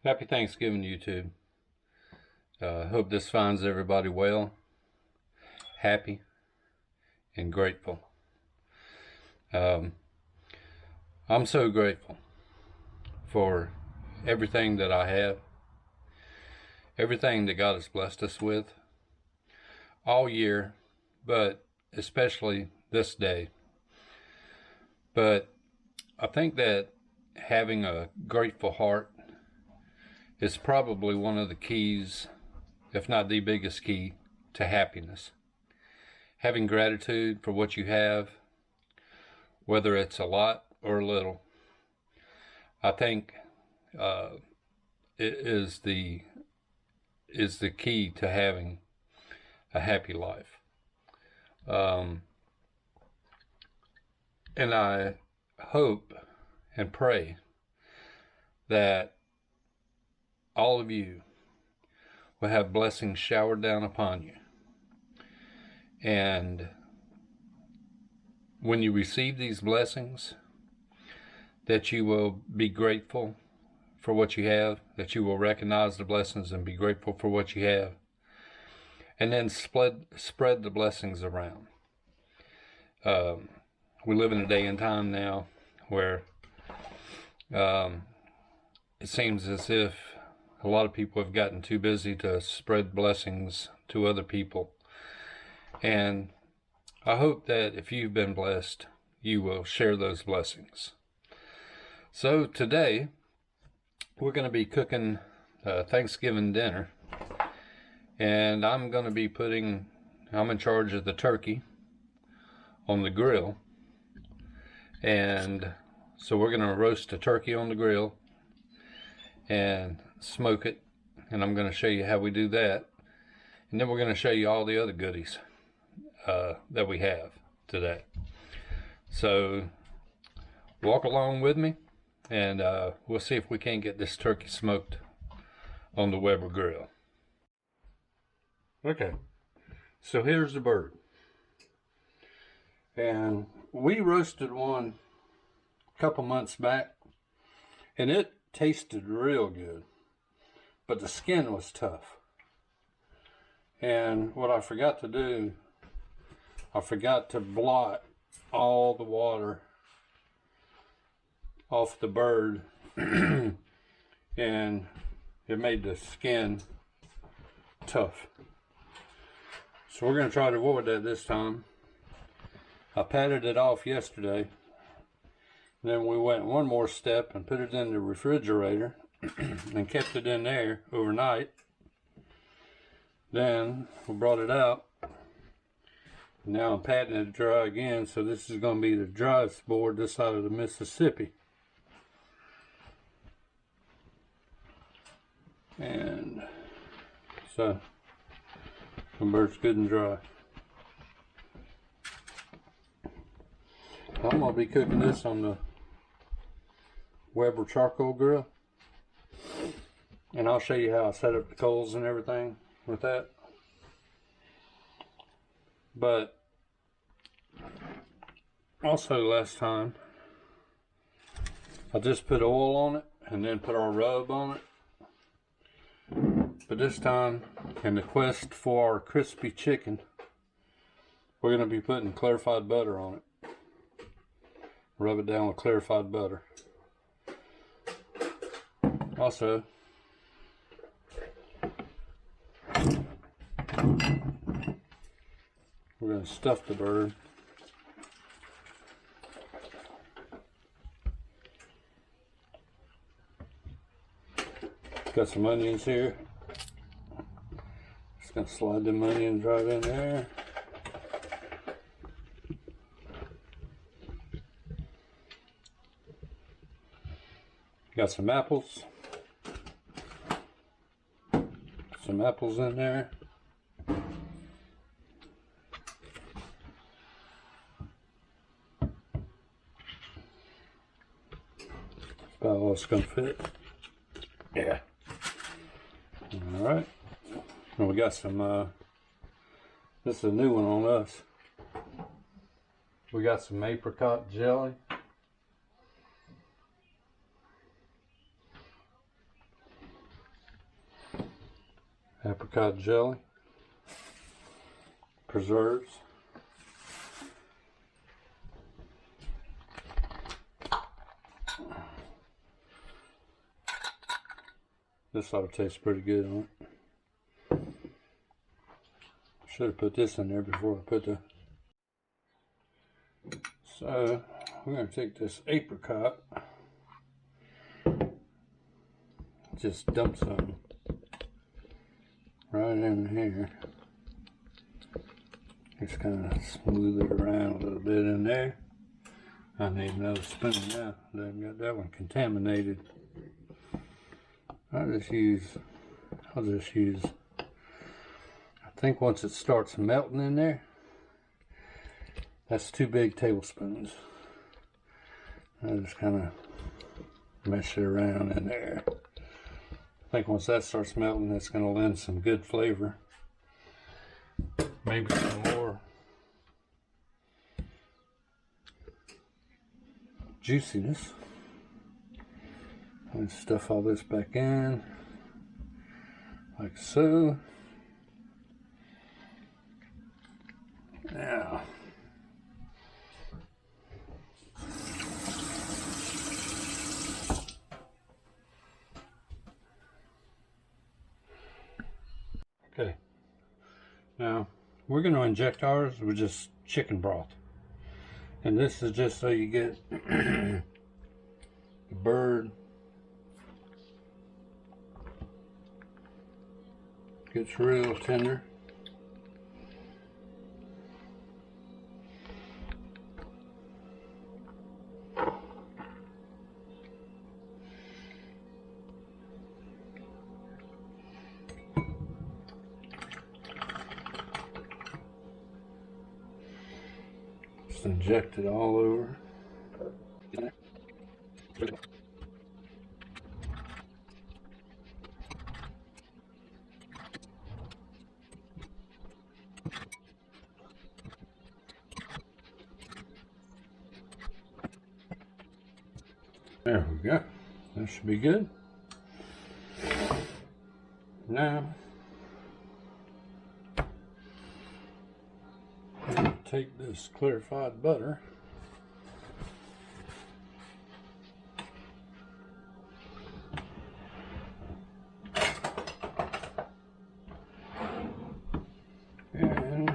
Happy Thanksgiving, YouTube. Hope this finds everybody well, happy, and grateful. I'm so grateful for everything that I have, everything that God has blessed us with all year, but especially this day. But I think that having a grateful heart is probably one of the keys, if not the biggest key, to happiness. Having gratitude for what you have, whether it's a lot or a little, I think it is the key to having a happy life. And I hope and pray that all of you will have blessings showered down upon you. And when you receive these blessings, that you will be grateful for what you have, that you will recognize the blessings and be grateful for what you have, and then spread the blessings around. We live in a day and time now where it seems as if a lot of people have gotten too busy to spread blessings to other people. And I hope that if you've been blessed, you will share those blessings. So today, we're going to be cooking Thanksgiving dinner. And I'm in charge of the turkey on the grill. And so we're going to roast a turkey on the grill and smoke it. And I'm going to show you how we do that. And then we're going to show you all the other goodies that we have today. So walk along with me, and we'll see if we can't get this turkey smoked on the Weber grill. Okay, so here's the bird. And we roasted one a couple months back, and it tasted real good, but the skin was tough. And what I forgot to do, I forgot to blot all the water off the bird, and it made the skin tough. So we're going to try to avoid that this time. I patted it off yesterday. Then we went one more step and put it in the refrigerator and kept it in there overnight. Then we brought it out. Now I'm patting it dry again, so this is going to be the driest board this side of the Mississippi. And so the bird's good and dry. I'm going to be cooking this on the Weber charcoal grill. And I'll show you how I set up the coals and everything with that. But also last time, I just put oil on it and then put our rub on it. But this time, in the quest for our crispy chicken, we're going to be putting clarified butter on it. Rub it down with clarified butter. Also, we're going to stuff the bird. Got some onions here. Just going to slide them onions right in there. Got some apples. Some apples in there. About all it's going to fit. Yeah. Alright. And we got some, this is a new one on us. We got some apricot jelly. apricot jelly, preserves, this ought to taste pretty good on it. Should have put this in there before I put the... So we're going to take this apricot, just dump some right in here. Just kind of smooth it around a little bit in there. I need another spoon now. I've got that one contaminated. I'll just use, I think once it starts melting in there, that's 2 big tablespoons. I just kind of mesh it around in there. I think once that starts melting, it's going to lend some good flavor. Maybe some more juiciness. And stuff all this back in, like so. Now, okay. Now, we're going to inject ours with just chicken broth. And this is just so you get the bird gets real tender. Just inject it all over. There we go. That should be good. Now, take this clarified butter and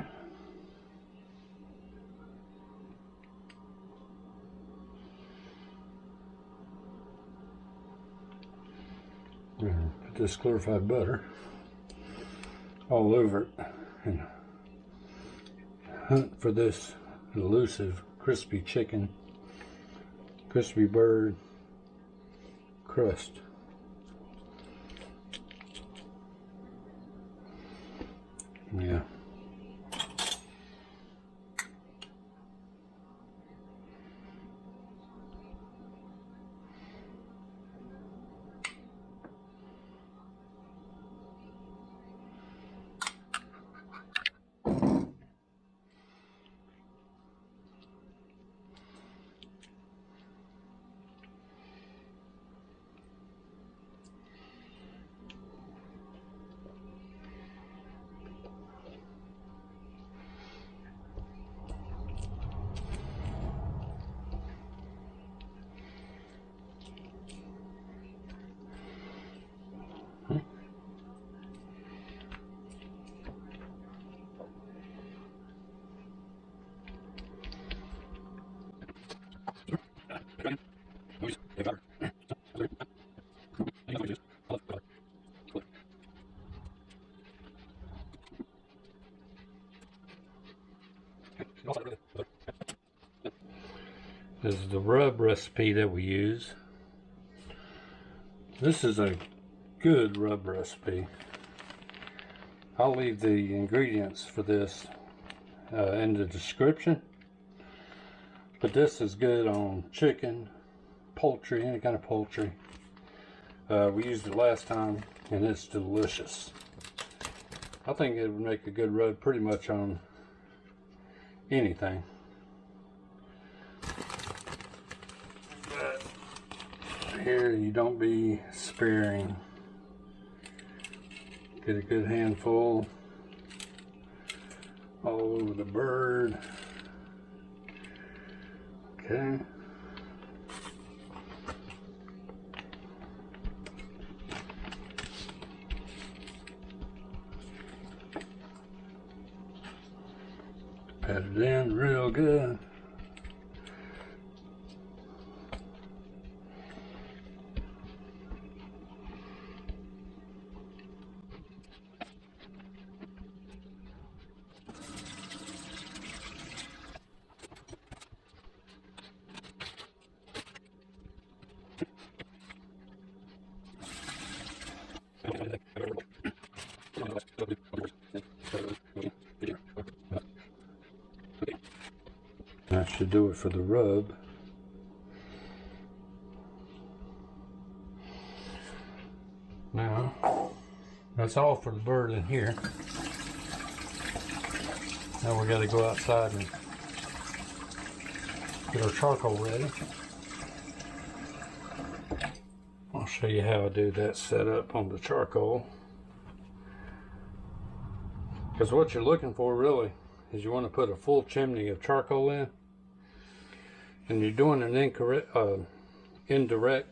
put this clarified butter all over it and hunt for this elusive crispy chicken, crispy bird crust. Yeah. This is the rub recipe that we use. This is a good rub recipe. I'll leave the ingredients for this in the description. But this is good on chicken, poultry, any kind of poultry. We used it last time and it's delicious. I think it would make a good rub pretty much on anything. But here you don't be sparing Get a good handful all over the bird. Okay. Pat it in real good. That should do it for the rub. Now, that's all for the bird in here. Now we got to go outside and get our charcoal ready. I'll show you how I do that setup on the charcoal. Because what you're looking for really is you want to put a full chimney of charcoal in. And you're doing an indirect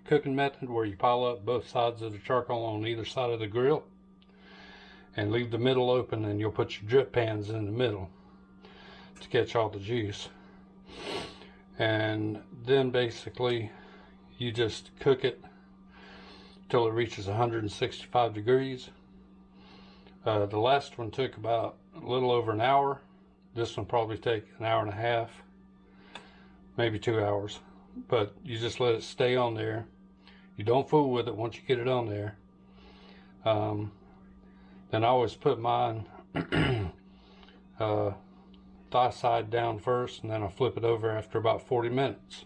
cooking method where you pile up both sides of the charcoal on either side of the grill and leave the middle open, and you'll put your drip pans in the middle to catch all the juice. And then basically you just cook it till it reaches 165 degrees. The last one took about a little over an hour. This one probably take an hour and a half, maybe 2 hours. But you just let it stay on there. You don't fool with it once you get it on there. Then I always put mine thigh side down first, and then I flip it over after about 40 minutes.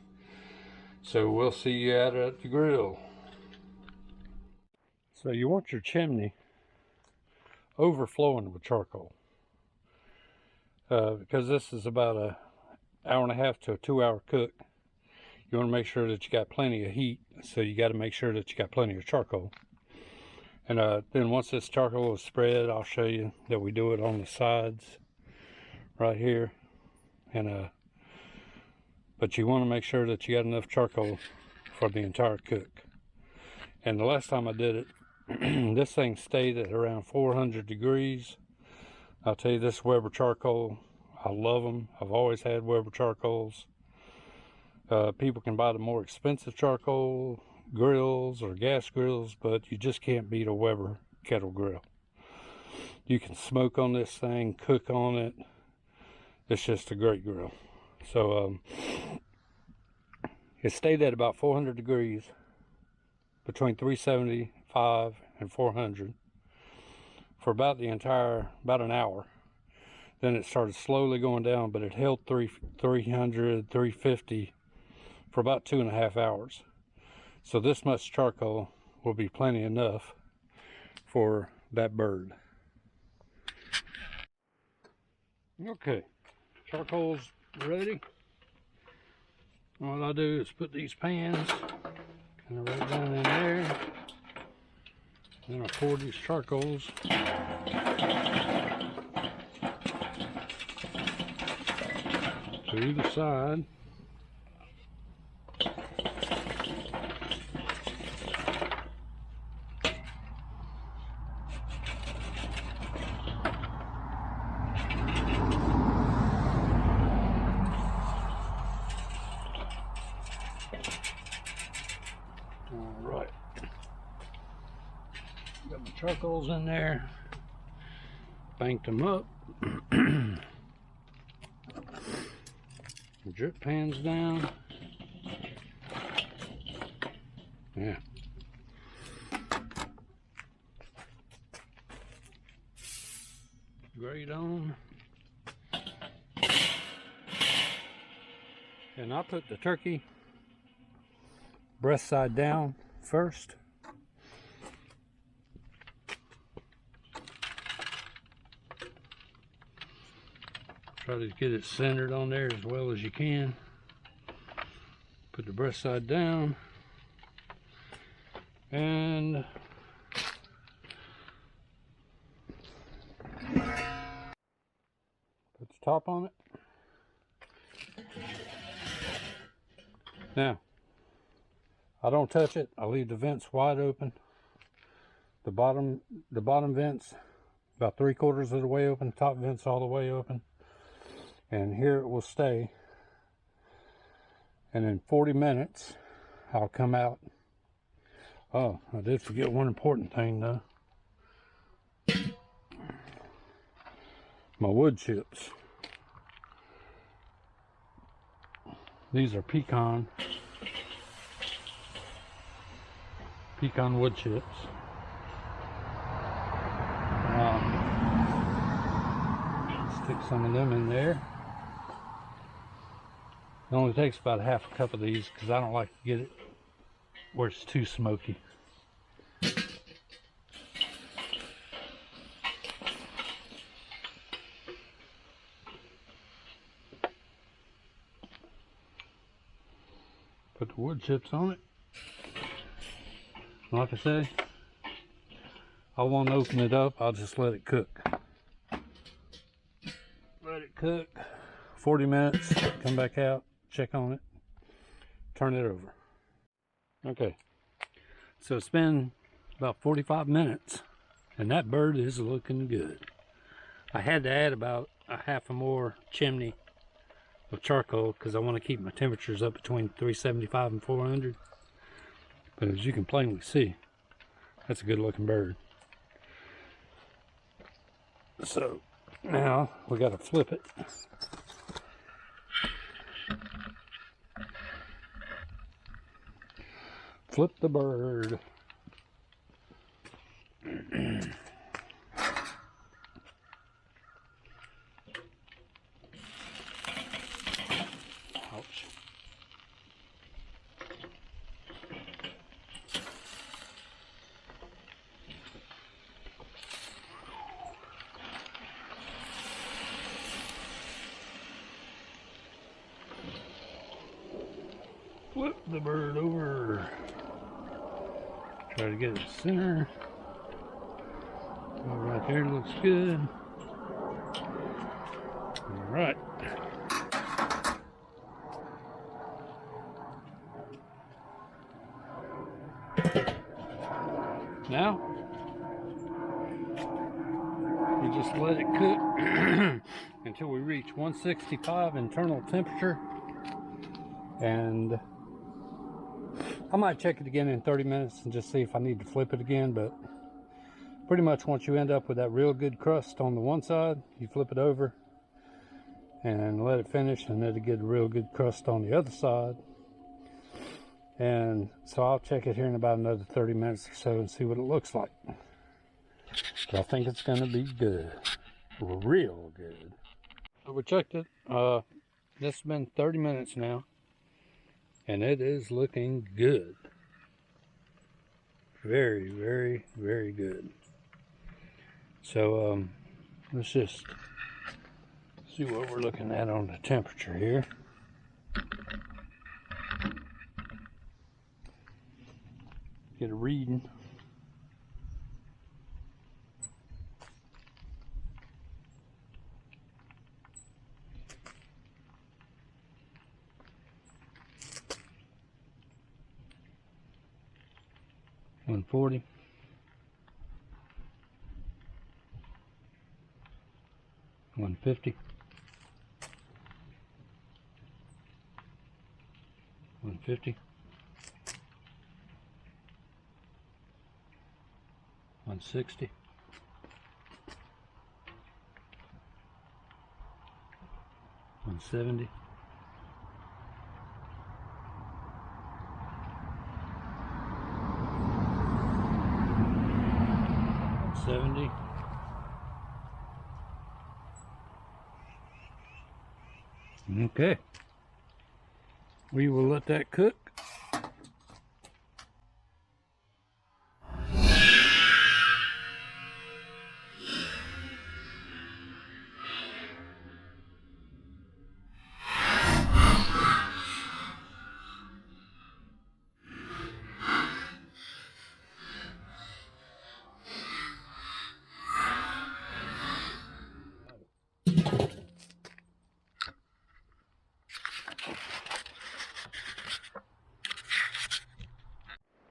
So we'll see you at the grill. So you want your chimney overflowing with charcoal. Because this is about an hour and a half to a 2 hour cook. You want to make sure that you got plenty of heat, so you got to make sure that you got plenty of charcoal. And then once this charcoal is spread, I'll show you that we do it on the sides right here. And but you want to make sure that you got enough charcoal for the entire cook. And the last time I did it, this thing stayed at around 400 degrees. I'll tell you, this Weber charcoal, I love them. I've always had Weber charcoals. People can buy the more expensive charcoal grills or gas grills, but you just can't beat a Weber Kettle grill. You can smoke on this thing, cook on it. It's just a great grill. So it stayed at about 400 degrees, between 375 and 400 for about an hour. Then it started slowly going down, but it held 300, 350 for about 2.5 hours. So this much charcoal will be plenty enough for that bird. Okay, charcoal's ready. What I do is put these pans kind of right down in there. Then I pour these charcoals to either side. Alright, got my charcoals in there, banked them up, drip pans down, yeah. Grate on, and I'll put the turkey breast side down first. Try to get it centered on there as well as you can. Put the breast side down, and top on it. Now, I don't touch it. I leave the vents wide open. The bottom vents about 3/4 of the way open, top vents all the way open. And here it will stay. And in 40 minutes, I'll come out. Oh, I did forget one important thing though. My wood chips. These are pecan wood chips. Stick some of them in there. It only takes about half a cup of these because I don't like to get it where it's too smoky. Put the wood chips on it. Like I say, I won't open it up, I'll just let it cook. Let it cook 40 minutes, come back out, check on it, turn it over. Okay, so it's been about 45 minutes and that bird is looking good. I had to add about a half a more chimney of charcoal because I want to keep my temperatures up between 375 and 400. But as you can plainly see, that's a good looking bird. So now we got to flip it. Flip the bird. Ouch. Flip the bird over. Try to get it center. All right there, looks good. All right. Now, we just let it cook until we reach 165 internal temperature. And I might check it again in 30 minutes and just see if I need to flip it again, but pretty much once you end up with that real good crust on the one side, you flip it over and let it finish, and it'll get a real good crust on the other side. And so I'll check it here in about another 30 minutes or so and see what it looks like. But I think it's gonna be good, real good. So we checked it. This has been 30 minutes now, and it is looking good. Very, very, very good. So let's just see what we're looking at on the temperature here. Get a reading. $140. $150. $150. $160. $170. $170. Okay. We will let that cook.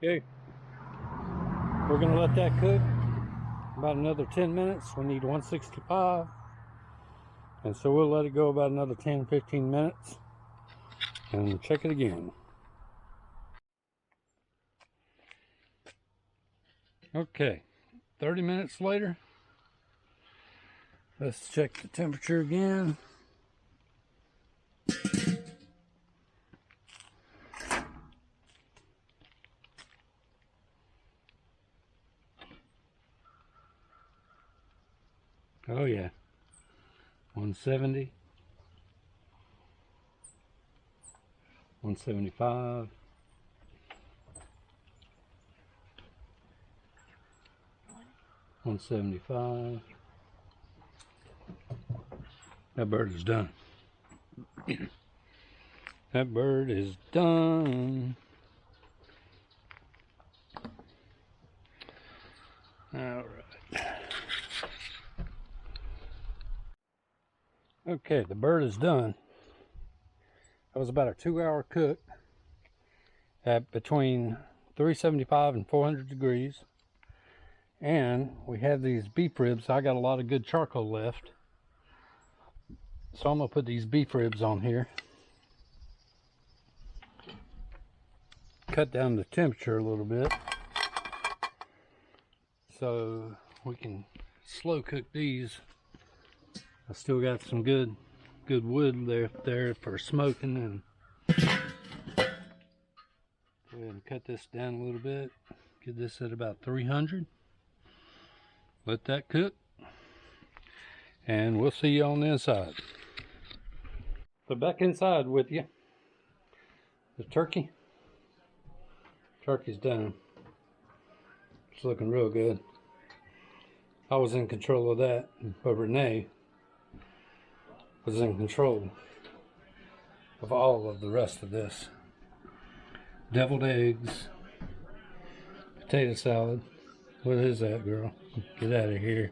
Okay, we're gonna let that cook about another 10 minutes. We need 165, and so we'll let it go about another 10-15 minutes and check it again. Okay, 30 minutes later, let's check the temperature again. Oh yeah, 170, 175, 175. That bird is done. That bird is done. All right. Okay, the bird is done. That was about a 2-hour cook at between 375 and 400 degrees. And we have these beef ribs. I got a lot of good charcoal left, so I'm gonna put these beef ribs on here. Cut down the temperature a little bit so we can slow cook these. I still got some good wood there for smoking, and go ahead and cut this down a little bit. Get this at about 300. Let that cook, and we'll see you on the inside. So back inside with you. The turkey. Turkey's done. It's looking real good. I was in control of that, but Renee was in control of all of the rest of this. Deviled eggs, potato salad. What is that, girl? Get out of here.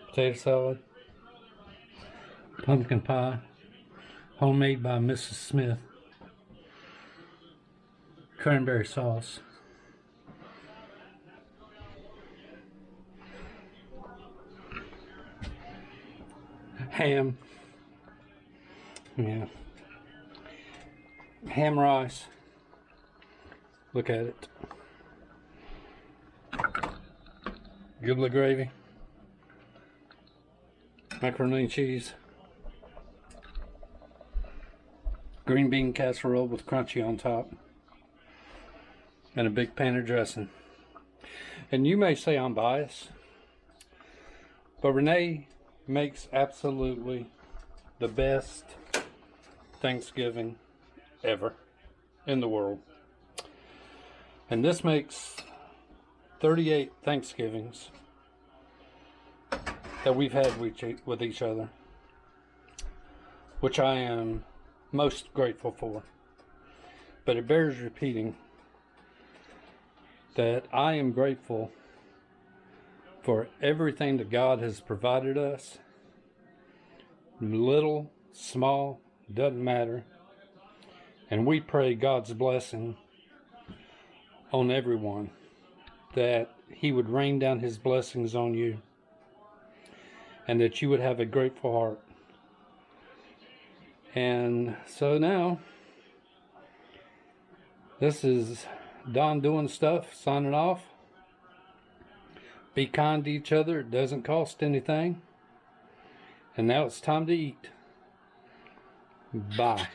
Potato salad, pumpkin pie, homemade by Mrs. Smith, cranberry sauce, ham, yeah, ham rice. Look at it. Giblet gravy, macaroni and cheese, green bean casserole with crunchy on top, and a big pan of dressing. And you may say I'm biased, but Renee makes absolutely the best Thanksgiving ever in the world. And this makes 38 Thanksgivings that we've had with each other, which I am most grateful for. But it bears repeating that I am grateful for everything that God has provided us. Little, small, doesn't matter. And we pray God's blessing on everyone, that He would rain down His blessings on you, and that you would have a grateful heart. And so now, this is Don doing stuff, signing off. Be kind to each other. It doesn't cost anything. And now it's time to eat. Bye.